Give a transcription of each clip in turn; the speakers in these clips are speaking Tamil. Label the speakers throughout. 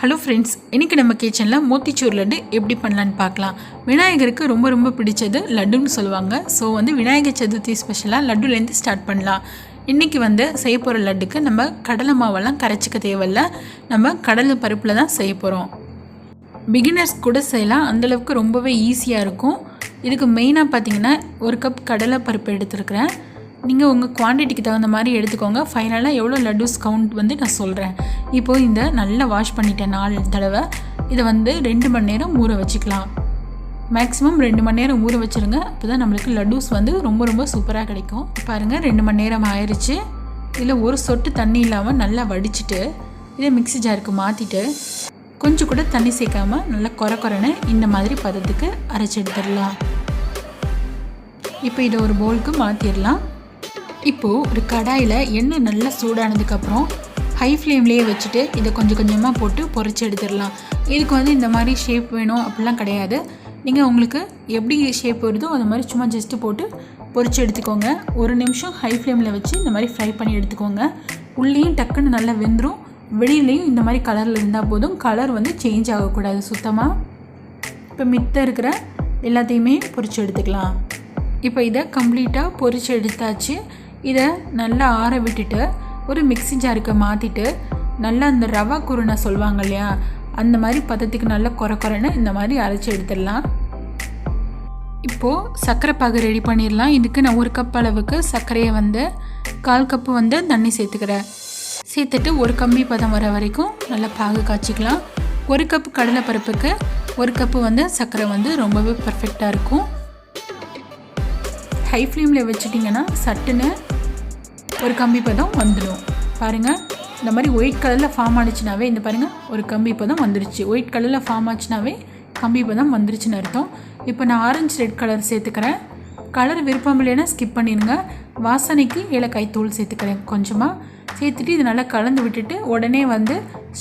Speaker 1: ஹலோ ஃப்ரெண்ட்ஸ், இன்றைக்கி நம்ம கிச்சனில் மோத்திச்சூர் லட்டு எப்படி பண்ணலான்னு பார்க்கலாம். விநாயகருக்கு ரொம்ப ரொம்ப பிடிச்சது லட்டுன்னு சொல்லுவாங்க. ஸோ விநாயகர் சதுர்த்தி ஸ்பெஷலாக லட்டுலேருந்து ஸ்டார்ட் பண்ணலாம். இன்றைக்கி செய்ய போகிற லட்டுக்கு நம்ம கடலை மாவெல்லாம் கரைச்சிக்க தேவையில்ல. நம்ம கடலை பருப்பில் தான் செய்ய போகிறோம். பிகினர்ஸ் கூட செய்யலாம், அந்தளவுக்கு ரொம்பவே ஈஸியாக இருக்கும். இதுக்கு மெயினாக பார்த்திங்கன்னா 1 கப் கடலை பருப்பு எடுத்துருக்கிறேன். நீங்கள் உங்கள் குவான்டிட்டிக்கு தகுந்த மாதிரி எடுத்துக்கோங்க. ஃபைனலாக எவ்வளோ லட்டூஸ் கவுண்ட் நான் சொல்கிறேன். இப்போது இந்த நல்லா வாஷ் பண்ணிட்டேன் 4 தடவை. இதை 2 மணி நேரம் ஊற வச்சுக்கலாம். மேக்ஸிமம் 2 மணி நேரம் ஊற வச்சுருங்க. அப்போ தான் நம்மளுக்கு லட்டூஸ் ரொம்ப ரொம்ப சூப்பராக கிடைக்கும். பாருங்கள், 2 மணி நேரம் ஆயிடுச்சு. இதில் ஒரு சொட்டு தண்ணி இல்லாமல் நல்லா வடிச்சிட்டு இதை மிக்ஸி ஜாருக்கு மாற்றிட்டு கொஞ்சம் கூட தண்ணி சேர்க்காமல் நல்லா கொரன்னு இந்த மாதிரி பதத்துக்கு அரைச்சி எடுத்துடலாம். இப்போ இதை ஒரு பவுலுக்கு மாற்றிடலாம். இப்போது ஒரு கடாயில் எண்ணெய் நல்லா சூடானதுக்கப்புறம் ஹை ஃப்ளேம்லேயே வச்சுட்டு இதை கொஞ்சம் கொஞ்சமாக போட்டு பொரிச்சு எடுத்துடலாம். இதுக்கு இந்த மாதிரி ஷேப் வேணும் அப்படிலாம் கிடையாது. நீங்கள் உங்களுக்கு எப்படி ஷேப் வருதோ அது மாதிரி சும்மா ஜஸ்ட்டு போட்டு பொரிச்சு எடுத்துக்கோங்க. 1 நிமிஷம் ஹை ஃப்ளேமில் வச்சு இந்த மாதிரி ஃப்ரை பண்ணி எடுத்துக்கோங்க. உள்ளேயும் டக்குன்னு நல்லா வெந்துடும், வெளியிலையும் இந்த மாதிரி கலரில் இருந்தால் போதும். கலர் சேஞ்ச் ஆகக்கூடாது சுத்தமாக. இப்போ மித்த இருக்கிற எல்லாத்தையுமே பொரிச்சு எடுத்துக்கலாம். இப்போ இதை கம்ப்ளீட்டாக பொரிச்சு எடுத்தாச்சு. இதை நல்லா ஆற விட்டுட்டு ஒரு மிக்ஸி ஜாருக்கு மாற்றிட்டு நல்லா அந்த ரவா குருணை சொல்லுவாங்க இல்லையா, அந்த மாதிரி பதத்துக்கு நல்லா கொரன்னு இந்த மாதிரி அரைச்சி எடுத்துடலாம். இப்போது சர்க்கரை பாகு ரெடி பண்ணிடலாம். இதுக்கு நான் 1 கப் அளவுக்கு சர்க்கரையை 1/4 கப்பு தண்ணி சேர்த்துக்கிறேன். சேர்த்துட்டு ஒரு கம்பி பதம் வர வரைக்கும் நல்லா பாகு காய்ச்சிக்கலாம். 1 கப் கடலை பருப்புக்கு 1 கப்பு சர்க்கரை ரொம்பவே பர்ஃபெக்டாக இருக்கும். ஹை ஃப்ளேமில் வச்சுட்டிங்கன்னா சட்டுன்னு ஒரு கம்பி பதம் வந்துடும். பாருங்கள், இந்த மாதிரி ஒயிட் கலரில் ஃபார்ம் ஆனிச்சுனாவே இந்த பாருங்கள் ஒரு கம்பி பதம் வந்துருச்சு. ஒயிட் கலரில் ஃபார்ம் ஆச்சுனாவே கம்பி பதம் வந்துருச்சுன்னு அர்த்தம். இப்போ நான் ஆரஞ்சு ரெட் கலர் சேர்த்துக்கிறேன். கலர் விருப்பம் இல்லைன்னா ஸ்கிப் பண்ணிடுங்க. வாசனைக்கு ஏலக்காய் தூள் சேர்த்துக்கிறேன் கொஞ்சமாக. சேர்த்துட்டு இது நல்லா கலந்து விட்டுட்டு உடனே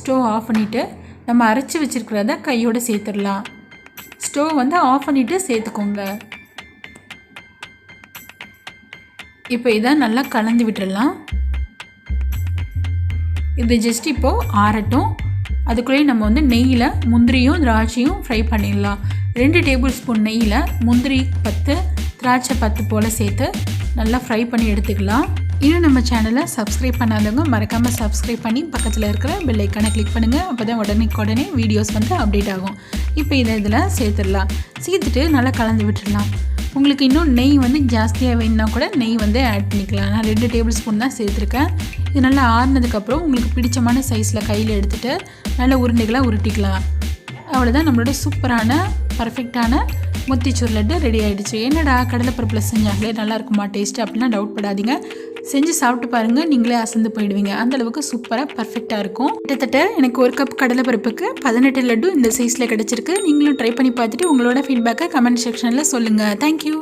Speaker 1: ஸ்டவ் ஆஃப் பண்ணிவிட்டு நம்ம அரைச்சி வச்சுருக்கிறத கையோடு சேர்த்துடலாம். ஸ்டவ் ஆஃப் பண்ணிவிட்டு சேர்த்துக்கோங்க. இப்போ இதை நல்லா கலந்து விட்டுடலாம். இது ஜஸ்ட் இப்போது ஆறட்டும். அதுக்குள்ளேயே நம்ம நெய்யில் முந்திரியும் திராட்சையும் ஃப்ரை பண்ணிடலாம். 2 டேபிள் ஸ்பூன் நெய்யில் முந்திரி 10 திராட்சை 10 போல் சேர்த்து நல்லா ஃப்ரை பண்ணி எடுத்துக்கலாம். இன்னும் நம்ம சேனலை சப்ஸ்கிரைப் பண்ணாதவங்க மறக்காமல் சப்ஸ்கிரைப் பண்ணி பக்கத்தில் இருக்கிற பெல் ஐக்கானை கிளிக் பண்ணுங்கள். அப்போ தான் உடனே வீடியோஸ் அப்டேட் ஆகும். இப்போ இதை இதில் சேர்த்துடலாம். சேர்த்துட்டு நல்லா கலந்து விட்டுடலாம். உங்களுக்கு இன்னும் நெய் ஜாஸ்தியாக வேணுன்னா கூட நெய் ஆட் பண்ணிக்கலாம். நான் 2 டேபிள் ஸ்பூன் தான் சேர்த்துருக்கேன். இது நல்லா ஆறுனதுக்கப்புறம் உங்களுக்கு பிடிச்சமான சைஸில் கையில் எடுத்துகிட்டு நல்லா உருண்டைகளாக உருட்டிக்கலாம். அவ்வளோதான், நம்மளோட சூப்பரான பர்ஃபெக்டான மோத்திச்சூர் லட்டு ரெடி ஆகிடுச்சு. என்னடா கடலைப்பருப்பில் செஞ்சாங்களே நல்லா இருக்குமா டேஸ்ட்டு அப்படிலாம் டவுட் படாதீங்க. செஞ்சு சாப்பிட்டு பாருங்கள், நீங்களே அசந்து போயிடுவீங்க. அந்தளவுக்கு சூப்பராக பர்ஃபெக்டாக இருக்கும். கிட்டத்தட்ட எனக்கு 1 கப் கடலைப்பருப்புக்கு 18 லட்டு இந்த சைஸில் கிடச்சிருக்கு. நீங்களும் ட்ரை பண்ணி பார்த்துட்டு உங்களோட ஃபீட்பேக்கை கமெண்ட் செக்ஷனில் சொல்லுங்கள். தேங்க்யூ.